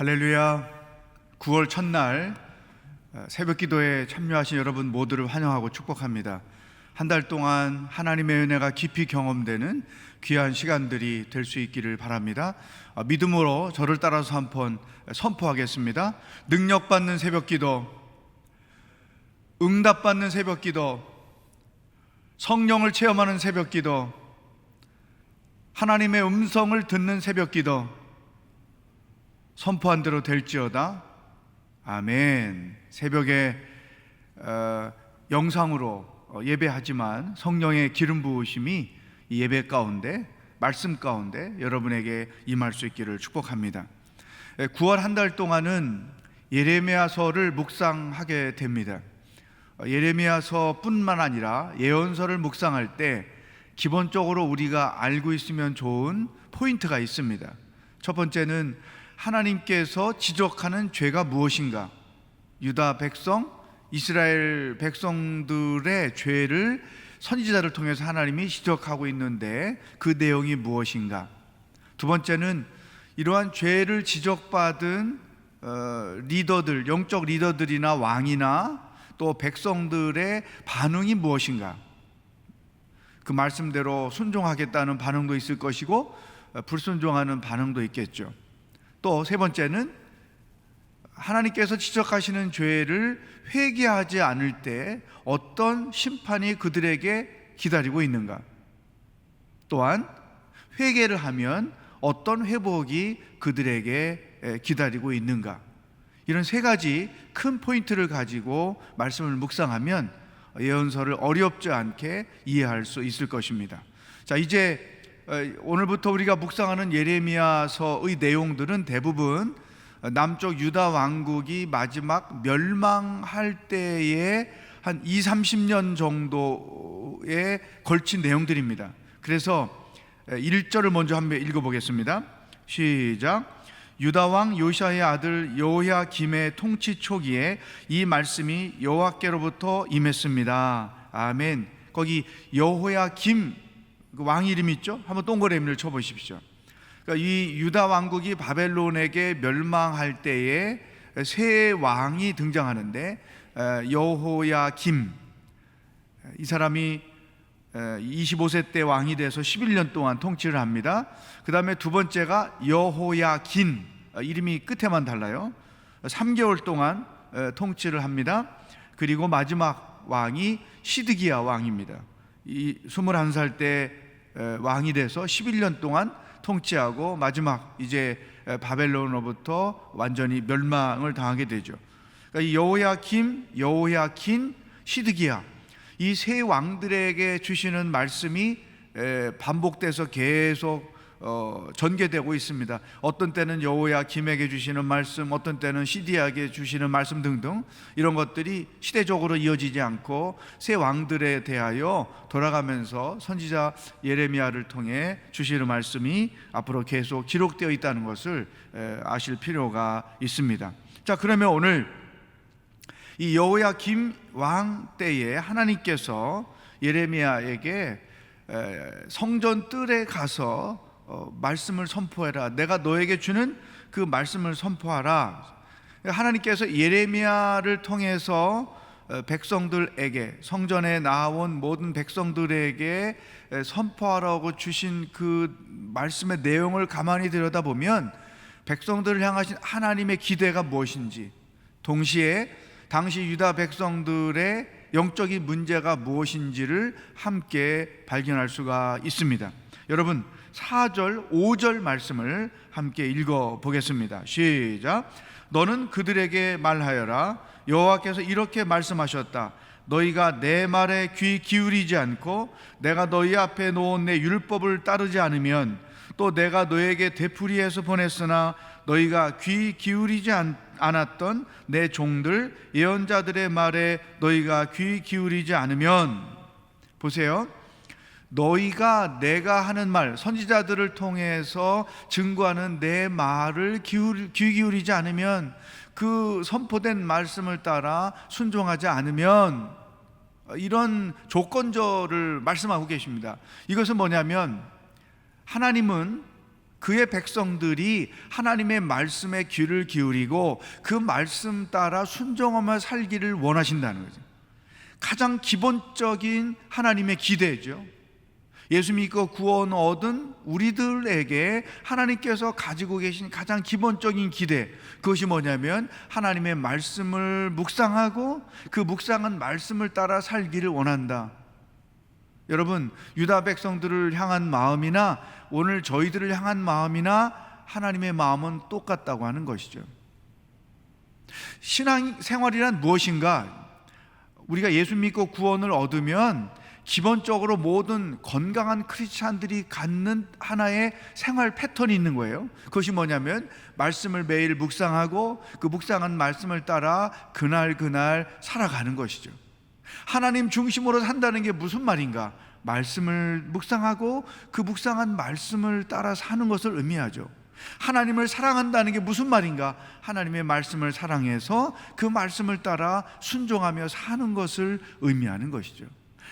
할렐루야. 9월 첫날 새벽 기도에 참여하신 여러분 모두를 환영하고 축복합니다. 한 달 동안 하나님의 은혜가 깊이 경험되는 귀한 시간들이 될 수 있기를 바랍니다. 믿음으로 저를 따라서 한번 선포하겠습니다. 능력받는 새벽 기도, 응답받는 새벽 기도, 성령을 체험하는 새벽 기도, 하나님의 음성을 듣는 새벽 기도 선포한 대로 될지어다. 아멘. 새벽에 영상으로 예배하지만 성령의 기름 부으심이 이 예배 가운데, 말씀 가운데 여러분에게 임할 수 있기를 축복합니다. 9월 한 달 동안은 예레미야서를 묵상하게 됩니다. 예레미야서뿐만 아니라 예언서를 묵상할 때 기본적으로 우리가 알고 있으면 좋은 포인트가 있습니다. 첫 번째는 하나님께서 지적하는 죄가 무엇인가? 유다 백성, 이스라엘 백성들의 죄를 선지자를 통해서 하나님이 지적하고 있는데 그 내용이 무엇인가? 두 번째는 이러한 죄를 지적받은 리더들, 영적 리더들이나 왕이나 또 백성들의 반응이 무엇인가? 그 말씀대로 순종하겠다는 반응도 있을 것이고 불순종하는 반응도 있겠죠. 또 세 번째는 하나님께서 지적하시는 죄를 회개하지 않을 때 어떤 심판이 그들에게 기다리고 있는가? 또한 회개를 하면 어떤 회복이 그들에게 기다리고 있는가? 이런 세 가지 큰 포인트를 가지고 말씀을 묵상하면 예언서를 어렵지 않게 이해할 수 있을 것입니다. 자, 이제 오늘부터 우리가 묵상하는 예레미야서의 내용들은 대부분 남쪽 유다 왕국이 마지막 멸망할 때에 한 20-30년 정도에 걸친 내용들입니다. 그래서 1절을 먼저 한번 읽어보겠습니다. 시작. 유다 왕 요시야의 아들 여호야김의 통치 초기에 이 말씀이 여호와께로부터 임했습니다. 아멘. 거기 여호야김 왕 이름 있죠? 한번 동그라미를 쳐보십시오. 그러니까 이 유다 왕국이 바벨론에게 멸망할 때에 새 왕이 등장하는데 여호야김, 이 사람이 25세 때 왕이 돼서 11년 동안 통치를 합니다. 그 다음에 두 번째가 여호야긴, 이름이 끝에만 달라요. 3개월 동안 통치를 합니다. 그리고 마지막 왕이 시드기야 왕입니다. 이 21살 때 왕이 돼서 11년 동안 통치하고 마지막 이제 바벨론으로부터 완전히 멸망을 당하게 되죠. 그러니까 이 여호야김, 여호야긴, 시드기야, 이 세 왕들에게 주시는 말씀이 반복돼서 계속 전개되고 있습니다. 어떤 때는 여호야김에게 주시는 말씀, 어떤 때는 시드기야에게 주시는 말씀 등등, 이런 것들이 시대적으로 이어지지 않고 세 왕들에 대하여 돌아가면서 선지자 예레미야를 통해 주시는 말씀이 앞으로 계속 기록되어 있다는 것을 아실 필요가 있습니다. 자, 그러면 오늘 이 여호야김 왕 때에 하나님께서 예레미야에게 성전 뜰에 가서 말씀을 선포해라, 내가 너에게 주는 그 말씀을 선포하라. 하나님께서 예레미야를 통해서 백성들에게, 성전에 나온 모든 백성들에게 선포하라고 주신 그 말씀의 내용을 가만히 들여다보면 백성들을 향하신 하나님의 기대가 무엇인지, 동시에 당시 유다 백성들의 영적인 문제가 무엇인지를 함께 발견할 수가 있습니다. 여러분, 4절, 5절 말씀을 함께 읽어보겠습니다. 시작. 너는 그들에게 말하여라. 여호와께서 이렇게 말씀하셨다. 너희가 내 말에 귀 기울이지 않고 내가 너희 앞에 놓은 내 율법을 따르지 않으면, 또 내가 너에게 되풀이해서 보냈으나 너희가 귀 기울이지 않았던 내 종들 예언자들의 말에 너희가 귀 기울이지 않으면, 보세요, 너희가 내가 하는 말, 선지자들을 통해서 증거하는 내 말을 귀 기울이지 않으면, 그 선포된 말씀을 따라 순종하지 않으면, 이런 조건절을 말씀하고 계십니다. 이것은 뭐냐면 하나님은 그의 백성들이 하나님의 말씀에 귀를 기울이고 그 말씀 따라 순종하며 살기를 원하신다는 거죠. 가장 기본적인 하나님의 기대죠. 예수 믿고 구원 얻은 우리들에게 하나님께서 가지고 계신 가장 기본적인 기대, 그것이 뭐냐면 하나님의 말씀을 묵상하고 그 묵상한 말씀을 따라 살기를 원한다. 여러분, 유다 백성들을 향한 마음이나 오늘 저희들을 향한 마음이나 하나님의 마음은 똑같다고 하는 것이죠. 신앙생활이란 무엇인가? 우리가 예수 믿고 구원을 얻으면 기본적으로 모든 건강한 크리스찬들이 갖는 하나의 생활 패턴이 있는 거예요. 그것이 뭐냐면 말씀을 매일 묵상하고 그 묵상한 말씀을 따라 그날 살아가는 것이죠. 하나님 중심으로 산다는 게 무슨 말인가? 말씀을 묵상하고 그 묵상한 말씀을 따라 사는 것을 의미하죠. 하나님을 사랑한다는 게 무슨 말인가? 하나님의 말씀을 사랑해서 그 말씀을 따라 순종하며 사는 것을 의미하는 것이죠.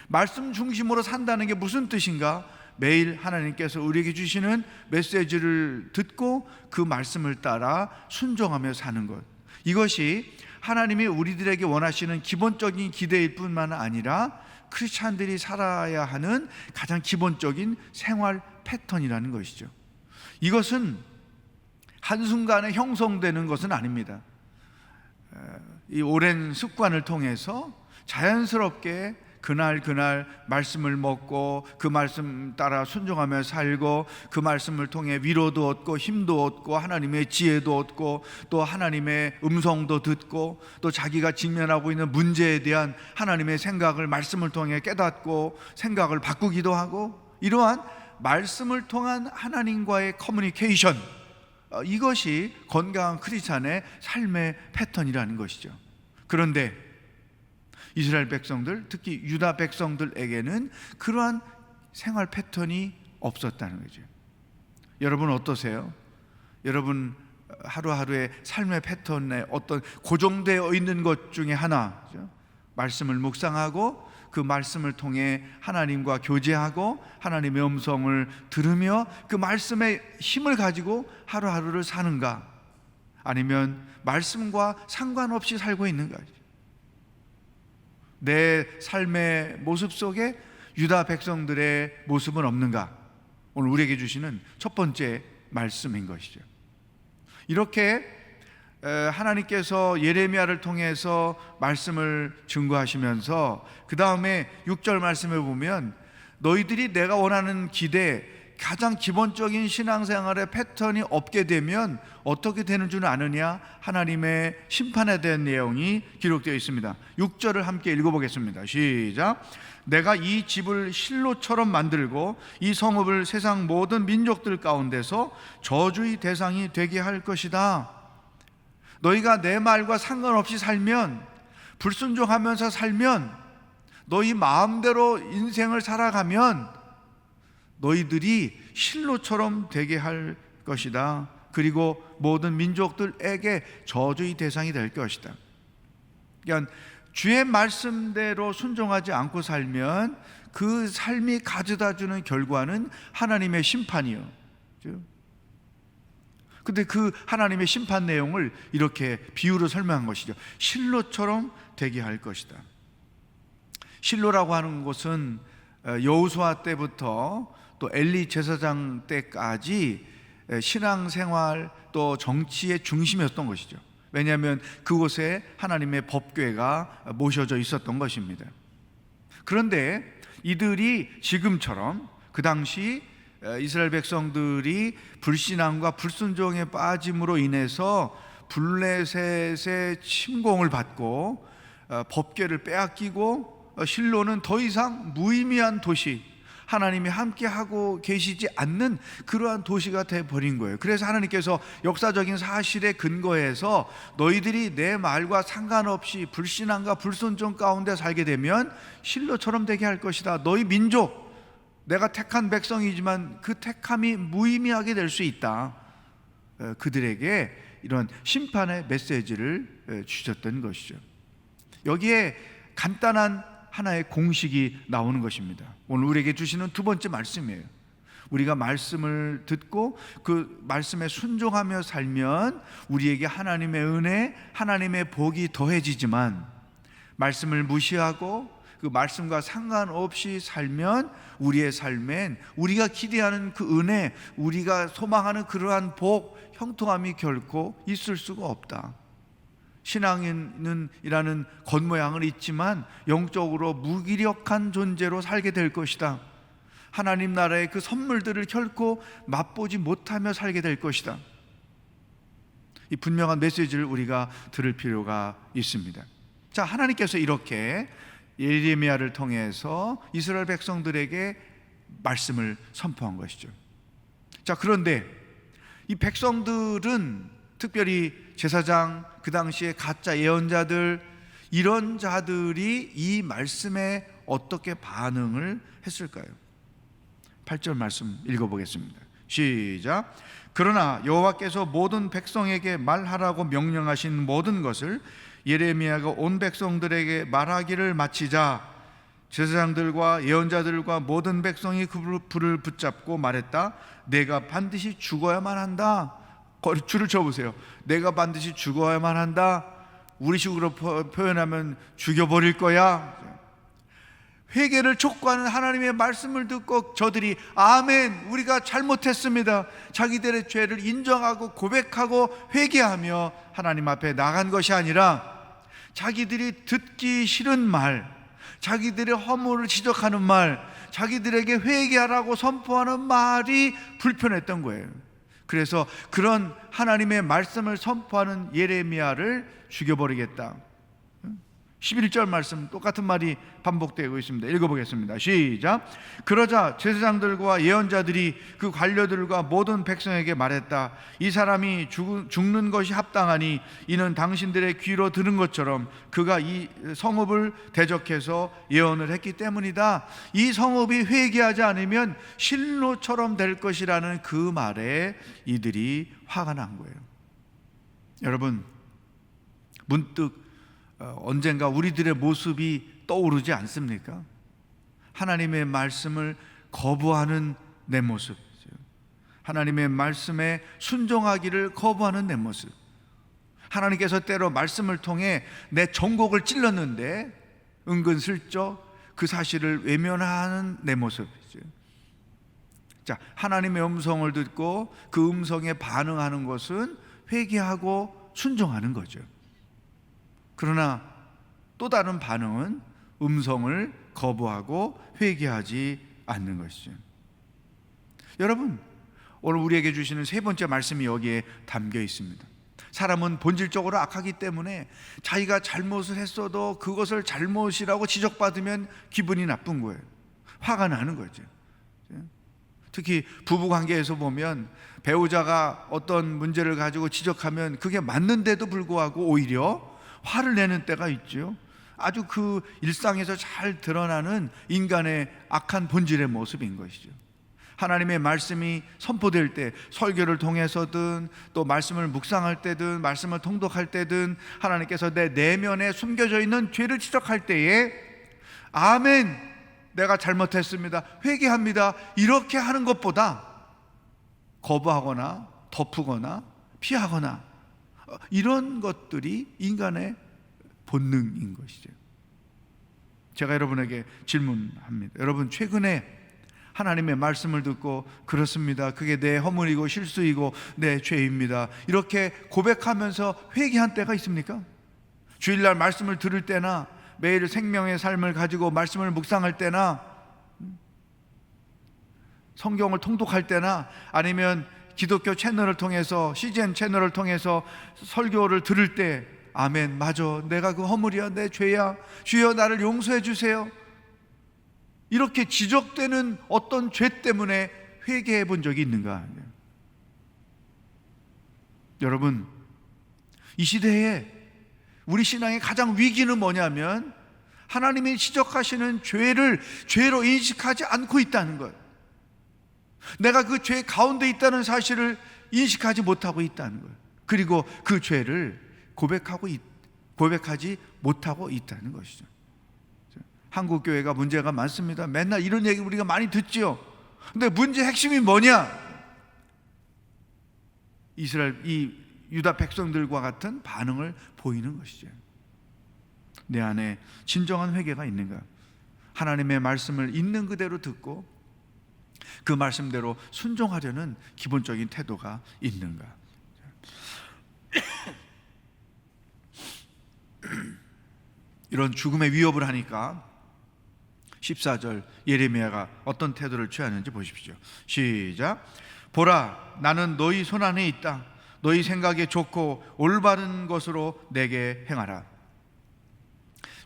말씀 중심으로 산다는 게 무슨 뜻인가? 매일 하나님께서 우리에게 주시는 메시지를 듣고 그 말씀을 따라 순종하며 사는 것, 이것이 하나님이 우리들에게 원하시는 기본적인 기대일 뿐만 아니라 크리스찬들이 살아야 하는 가장 기본적인 생활 패턴이라는 것이죠. 이것은 한순간에 형성되는 것은 아닙니다. 이 오랜 습관을 통해서 자연스럽게 그날 말씀을 먹고 그 말씀 따라 순종하며 살고 그 말씀을 통해 위로도 얻고 힘도 얻고 하나님의 지혜도 얻고 또 하나님의 음성도 듣고 또 자기가 직면하고 있는 문제에 대한 하나님의 생각을 말씀을 통해 깨닫고 생각을 바꾸기도 하고, 이러한 말씀을 통한 하나님과의 커뮤니케이션, 이것이 건강한 크리스찬의 삶의 패턴이라는 것이죠. 그런데 이스라엘 백성들, 특히 유다 백성들에게는 그러한 생활 패턴이 없었다는 거죠. 여러분 어떠세요? 여러분 하루하루의 삶의 패턴에 어떤 고정되어 있는 것 중에 하나, 말씀을 묵상하고 그 말씀을 통해 하나님과 교제하고 하나님의 음성을 들으며 그 말씀의 힘을 가지고 하루하루를 사는가? 아니면 말씀과 상관없이 살고 있는가? 내 삶의 모습 속에 유다 백성들의 모습은 없는가? 오늘 우리에게 주시는 첫 번째 말씀인 것이죠. 이렇게 하나님께서 예레미야를 통해서 말씀을 증거하시면서 그 다음에 6절 말씀에 보면 너희들이 내가 원하는 기대, 가장 기본적인 신앙생활의 패턴이 없게 되면 어떻게 되는 줄 아느냐? 하나님의 심판에 대한 내용이 기록되어 있습니다. 6절을 함께 읽어보겠습니다. 시작. 내가 이 집을 실로처럼 만들고 이 성읍을 세상 모든 민족들 가운데서 저주의 대상이 되게 할 것이다. 너희가 내 말과 상관없이 살면, 불순종하면서 살면, 너희 마음대로 인생을 살아가면 너희들이 실로처럼 되게 할 것이다. 그리고 모든 민족들에게 저주의 대상이 될 것이다. 그러니까 주의 말씀대로 순종하지 않고 살면 그 삶이 가져다 주는 결과는 하나님의 심판이요. 근데 그 하나님의 심판 내용을 이렇게 비유로 설명한 것이죠. 실로처럼 되게 할 것이다. 실로라고 하는 곳은 여호수아 때부터 또 엘리 제사장 때까지 신앙생활 또 정치의 중심이었던 것이죠. 왜냐하면 그곳에 하나님의 법궤가 모셔져 있었던 것입니다. 그런데 이들이 지금처럼 그 당시 이스라엘 백성들이 불신앙과 불순종에 빠짐으로 인해서 블레셋의 침공을 받고 법궤를 빼앗기고 실로는 더 이상 무의미한 도시, 하나님이 함께하고 계시지 않는 그러한 도시가 되어버린 거예요. 그래서 하나님께서 역사적인 사실에 근거해서 너희들이 내 말과 상관없이 불신앙과 불순종 가운데 살게 되면 실로처럼 되게 할 것이다. 너희 민족, 내가 택한 백성이지만 그 택함이 무의미하게 될 수 있다. 그들에게 이런 심판의 메시지를 주셨던 것이죠. 여기에 간단한 하나의 공식이 나오는 것입니다. 오늘 우리에게 주시는 두 번째 말씀이에요. 우리가 말씀을 듣고 그 말씀에 순종하며 살면 우리에게 하나님의 은혜, 하나님의 복이 더해지지만, 말씀을 무시하고 그 말씀과 상관없이 살면 우리의 삶엔 우리가 기대하는 그 은혜, 우리가 소망하는 그러한 복, 형통함이 결코 있을 수가 없다. 신앙인이라는 겉모양은 있지만 영적으로 무기력한 존재로 살게 될 것이다. 하나님 나라의 그 선물들을 결코 맛보지 못하며 살게 될 것이다. 이 분명한 메시지를 우리가 들을 필요가 있습니다. 자, 하나님께서 이렇게 예레미야를 통해서 이스라엘 백성들에게 말씀을 선포한 것이죠. 자, 그런데 이 백성들은, 특별히 제사장, 그 당시에 가짜 예언자들, 이런 자들이 이 말씀에 어떻게 반응을 했을까요? 8절 말씀 읽어보겠습니다. 시작. 그러나 여호와께서 모든 백성에게 말하라고 명령하신 모든 것을 예레미야가 온 백성들에게 말하기를 마치자 제사장들과 예언자들과 모든 백성이 그 불을 붙잡고 말했다. 내가 반드시 죽어야만 한다. 줄을 쳐보세요. 내가 반드시 죽어야만 한다. 우리식으로 표현하면 죽여버릴 거야. 회개를 촉구하는 하나님의 말씀을 듣고 저들이 아멘, 우리가 잘못했습니다, 자기들의 죄를 인정하고 고백하고 회개하며 하나님 앞에 나간 것이 아니라 자기들이 듣기 싫은 말, 자기들의 허물을 지적하는 말, 자기들에게 회개하라고 선포하는 말이 불편했던 거예요. 그래서 그런 하나님의 말씀을 선포하는 예레미야를 죽여버리겠다. 11절 말씀 똑같은 말이 반복되고 있습니다. 읽어보겠습니다. 시작. 그러자 제사장들과 예언자들이 그 관료들과 모든 백성에게 말했다. 이 사람이 죽는 것이 합당하니 이는 당신들의 귀로 들은 것처럼 그가 이 성읍을 대적해서 예언을 했기 때문이다. 이 성읍이 회개하지 않으면 실로처럼 될 것이라는 그 말에 이들이 화가 난 거예요. 여러분, 문득 언젠가 우리들의 모습이 떠오르지 않습니까? 하나님의 말씀을 거부하는 내 모습, 하나님의 말씀에 순종하기를 거부하는 내 모습. 하나님께서 때로 말씀을 통해 내 정곡을 찔렀는데 은근슬쩍 그 사실을 외면하는 내 모습이죠. 자, 하나님의 음성을 듣고 그 음성에 반응하는 것은 회개하고 순종하는 거죠. 그러나 또 다른 반응은 음성을 거부하고 회개하지 않는 것이죠. 여러분, 오늘 우리에게 주시는 세 번째 말씀이 여기에 담겨 있습니다. 사람은 본질적으로 악하기 때문에 자기가 잘못을 했어도 그것을 잘못이라고 지적받으면 기분이 나쁜 거예요. 화가 나는 거죠. 특히 부부관계에서 보면 배우자가 어떤 문제를 가지고 지적하면 그게 맞는데도 불구하고 오히려 화를 내는 때가 있죠. 아주 그 일상에서 잘 드러나는 인간의 악한 본질의 모습인 것이죠. 하나님의 말씀이 선포될 때, 설교를 통해서든 또 말씀을 묵상할 때든 말씀을 통독할 때든 하나님께서 내 내면에 숨겨져 있는 죄를 지적할 때에 아멘, 내가 잘못했습니다, 회개합니다, 이렇게 하는 것보다 거부하거나 덮으거나 피하거나 이런 것들이 인간의 본능인 것이죠. 제가 여러분에게 질문합니다. 여러분, 최근에 하나님의 말씀을 듣고 그렇습니다, 그게 내 허물이고 실수이고 내 죄입니다, 이렇게 고백하면서 회개한 때가 있습니까? 주일날 말씀을 들을 때나 매일 생명의 삶을 가지고 말씀을 묵상할 때나 성경을 통독할 때나 아니면 기독교 채널을 통해서, CGN 채널을 통해서 설교를 들을 때 아멘, 맞아, 내가 그 허물이야, 내 죄야, 주여 나를 용서해 주세요, 이렇게 지적되는 어떤 죄 때문에 회개해 본 적이 있는가? 여러분, 이 시대에 우리 신앙의 가장 위기는 뭐냐면 하나님이 지적하시는 죄를 죄로 인식하지 않고 있다는 거예요. 내가 그 죄 가운데 있다는 사실을 인식하지 못하고 있다는 거예요. 그리고 그 죄를 고백하지 못하고 있다는 것이죠. 한국 교회가 문제가 많습니다. 맨날 이런 얘기 우리가 많이 듣죠. 근데 문제 핵심이 뭐냐? 이 유다 백성들과 같은 반응을 보이는 것이죠. 내 안에 진정한 회개가 있는가? 하나님의 말씀을 있는 그대로 듣고 그 말씀대로 순종하려는 기본적인 태도가 있는가? 이런 죽음의 위협을 하니까 14절 예레미야가 어떤 태도를 취하는지 보십시오. 시작. 보라, 나는 너희 손안에 있다. 너희 생각에 좋고 올바른 것으로 내게 행하라.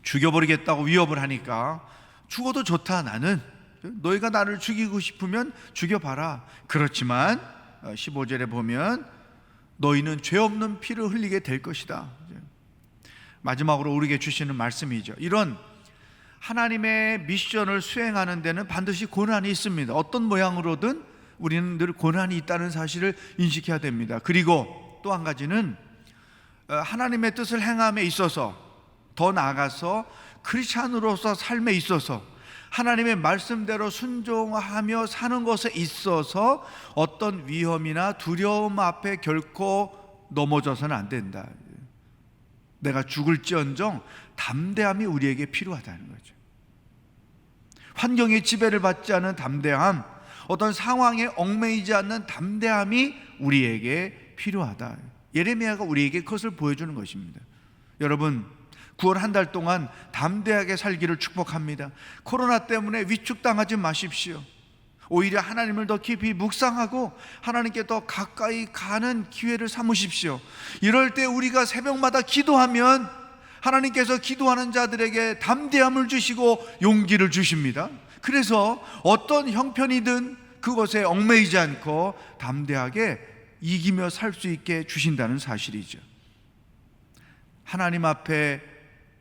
죽여버리겠다고 위협을 하니까 죽어도 좋다. 나는 너희가 나를 죽이고 싶으면 죽여봐라. 그렇지만 15절에 보면 너희는 죄 없는 피를 흘리게 될 것이다. 마지막으로 우리에게 주시는 말씀이죠. 이런 하나님의 미션을 수행하는 데는 반드시 고난이 있습니다. 어떤 모양으로든 우리는 늘 고난이 있다는 사실을 인식해야 됩니다. 그리고 또 한 가지는 하나님의 뜻을 행함에 있어서, 더 나아가서 크리스찬으로서 삶에 있어서 하나님의 말씀대로 순종하며 사는 것에 있어서 어떤 위험이나 두려움 앞에 결코 넘어져서는 안 된다. 내가 죽을지언정 담대함이 우리에게 필요하다는 거죠. 환경의 지배를 받지 않은 담대함, 어떤 상황에 얽매이지 않는 담대함이 우리에게 필요하다. 예레미야가 우리에게 그것을 보여주는 것입니다. 여러분, 9월 한 달 동안 담대하게 살기를 축복합니다. 코로나 때문에 위축당하지 마십시오. 오히려 하나님을 더 깊이 묵상하고 하나님께 더 가까이 가는 기회를 삼으십시오. 이럴 때 우리가 새벽마다 기도하면 하나님께서 기도하는 자들에게 담대함을 주시고 용기를 주십니다. 그래서 어떤 형편이든 그것에 얽매이지 않고 담대하게 이기며 살 수 있게 주신다는 사실이죠. 하나님 앞에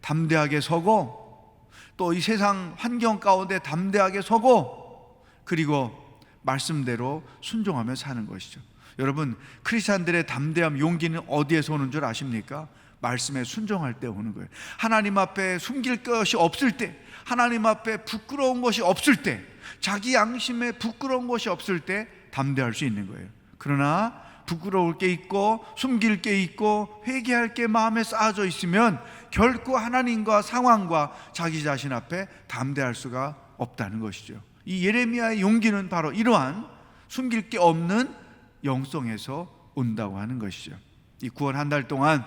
담대하게 서고 또 이 세상 환경 가운데 담대하게 서고 그리고 말씀대로 순종하며 사는 것이죠. 여러분, 크리스찬들의 담대함, 용기는 어디에서 오는 줄 아십니까? 말씀에 순종할 때 오는 거예요. 하나님 앞에 숨길 것이 없을 때, 하나님 앞에 부끄러운 것이 없을 때, 자기 양심에 부끄러운 것이 없을 때 담대할 수 있는 거예요. 그러나 부끄러울 게 있고 숨길 게 있고 회개할 게 마음에 쌓아져 있으면 결코 하나님과 상황과 자기 자신 앞에 담대할 수가 없다는 것이죠. 이 예레미야의 용기는 바로 이러한 숨길 게 없는 영성에서 온다고 하는 것이죠. 이 9월 한 달 동안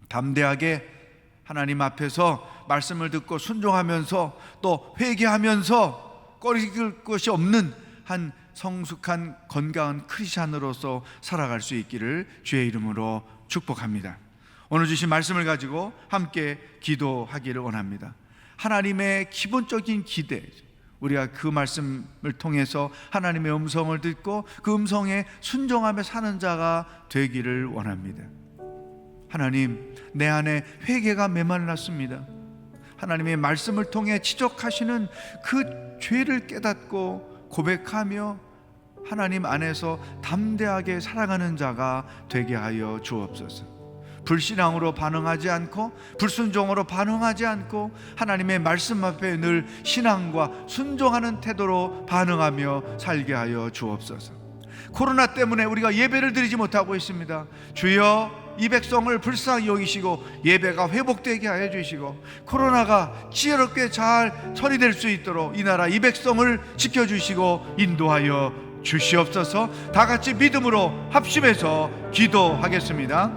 담대하게 하나님 앞에서 말씀을 듣고 순종하면서 또 회개하면서 꺼리길 것이 없는 한 성숙한 건강한 크리스찬으로서 살아갈 수 있기를 주의 이름으로 축복합니다. 오늘 주신 말씀을 가지고 함께 기도하기를 원합니다. 하나님의 기본적인 기대, 우리가 그 말씀을 통해서 하나님의 음성을 듣고 그 음성에 순종하며 사는 자가 되기를 원합니다. 하나님, 내 안에 회개가 메말랐습니다. 하나님의 말씀을 통해 지적하시는 그 죄를 깨닫고 고백하며 하나님 안에서 담대하게 살아가는 자가 되게 하여 주옵소서. 불신앙으로 반응하지 않고 불순종으로 반응하지 않고 하나님의 말씀 앞에 늘 신앙과 순종하는 태도로 반응하며 살게 하여 주옵소서. 코로나 때문에 우리가 예배를 드리지 못하고 있습니다. 주여, 이 백성을 불쌍히 여기시고 예배가 회복되게 하여 주시고 코로나가 지혜롭게 잘 처리될 수 있도록 이 나라 이 백성을 지켜주시고 인도하여 주시옵소서. 다 같이 믿음으로 합심해서 기도하겠습니다.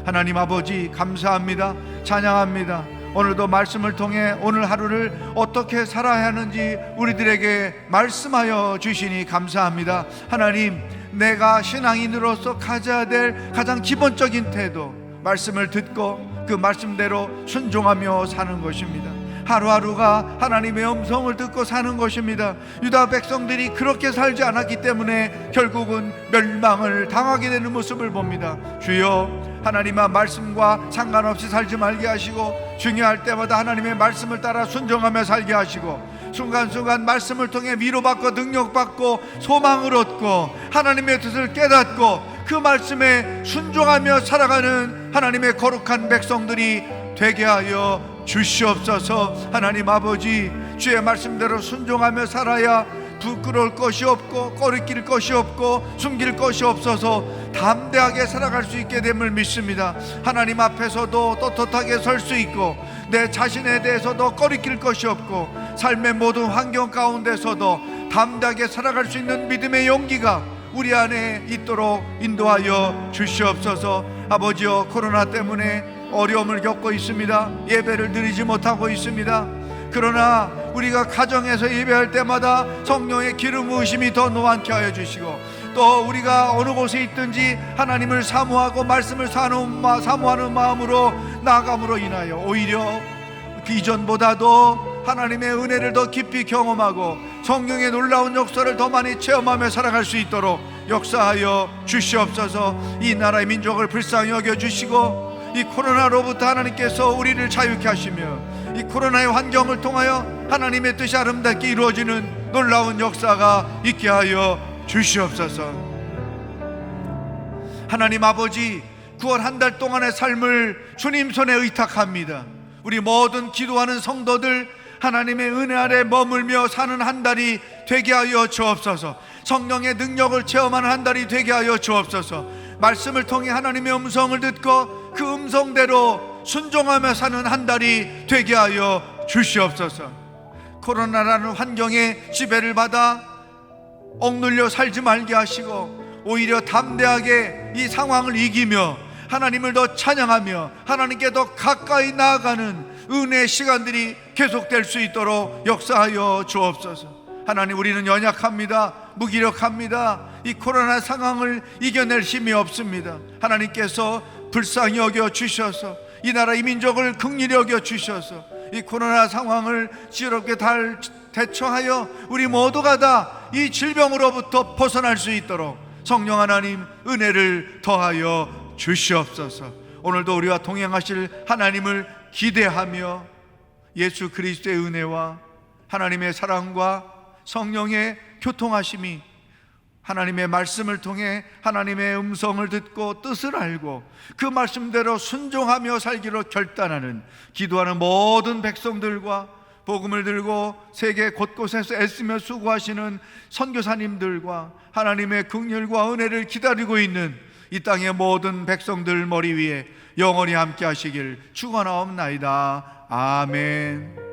하나님 아버지, 감사합니다. 찬양합니다. 오늘도 말씀을 통해 오늘 하루를 어떻게 살아야 하는지 우리들에게 말씀하여 주시니 감사합니다. 하나님, 내가 신앙인으로서 가져야 될 가장 기본적인 태도, 말씀을 듣고 그 말씀대로 순종하며 사는 것입니다. 하루하루가 하나님의 음성을 듣고 사는 것입니다. 유다 백성들이 그렇게 살지 않았기 때문에 결국은 멸망을 당하게 되는 모습을 봅니다. 주여, 하나님의 말씀과 상관없이 살지 말게 하시고 중요할 때마다 하나님의 말씀을 따라 순종하며 살게 하시고 순간순간 말씀을 통해 위로받고 능력받고 소망을 얻고 하나님의 뜻을 깨닫고 그 말씀에 순종하며 살아가는 하나님의 거룩한 백성들이 되게 하여 주시옵소서. 하나님 아버지, 주의 말씀대로 순종하며 살아야 부끄러울 것이 없고 꺼리낄 것이 없고 숨길 것이 없어서 담대하게 살아갈 수 있게 됨을 믿습니다. 하나님 앞에서도 떳떳하게 설 수 있고 내 자신에 대해서도 꺼리낄 것이 없고 삶의 모든 환경 가운데서도 담대하게 살아갈 수 있는 믿음의 용기가 우리 안에 있도록 인도하여 주시옵소서. 아버지여, 코로나 때문에 어려움을 겪고 있습니다. 예배를 드리지 못하고 있습니다. 그러나 우리가 가정에서 예배할 때마다 성령의 기름 부으심이 더 노하게 하여 주시고, 또 우리가 어느 곳에 있든지 하나님을 사모하고 말씀을 사모하는 마음으로 나아감으로 인하여 오히려 그 이전보다도 하나님의 은혜를 더 깊이 경험하고 성령의 놀라운 역사를 더 많이 체험하며 살아갈 수 있도록 역사하여 주시옵소서. 이 나라의 민족을 불쌍히 여겨주시고 이 코로나로부터 하나님께서 우리를 자유케 하시며 이 코로나의 환경을 통하여 하나님의 뜻이 아름답게 이루어지는 놀라운 역사가 있게 하여 주시옵소서. 하나님 아버지, 9월 한 달 동안의 삶을 주님 손에 의탁합니다. 우리 모든 기도하는 성도들 하나님의 은혜 아래 머물며 사는 한 달이 되게 하여 주옵소서. 성령의 능력을 체험하는 한 달이 되게 하여 주옵소서. 말씀을 통해 하나님의 음성을 듣고 그 음성대로 순종하며 사는 한 달이 되게 하여 주시옵소서. 코로나라는 환경에 지배를 받아 억눌려 살지 말게 하시고 오히려 담대하게 이 상황을 이기며 하나님을 더 찬양하며 하나님께 더 가까이 나아가는 은혜의 시간들이 계속될 수 있도록 역사하여 주옵소서. 하나님, 우리는 연약합니다. 무기력합니다. 이 코로나 상황을 이겨낼 힘이 없습니다. 하나님께서 불쌍히 여겨 주셔서 이 나라 이 민족을 긍휼히 여겨 주셔서 이 코로나 상황을 지혜롭게 대처하여 우리 모두가 다 이 질병으로부터 벗어날 수 있도록 성령 하나님 은혜를 더하여 주시옵소서. 오늘도 우리와 동행하실 하나님을 기대하며 예수 그리스도의 은혜와 하나님의 사랑과 성령의 교통하심이 하나님의 말씀을 통해 하나님의 음성을 듣고 뜻을 알고 그 말씀대로 순종하며 살기로 결단하는 기도하는 모든 백성들과 복음을 들고 세계 곳곳에서 애쓰며 수고하시는 선교사님들과 하나님의 긍휼과 은혜를 기다리고 있는 이 땅의 모든 백성들 머리 위에 영원히 함께 하시길 축원하옵나이다. 아멘.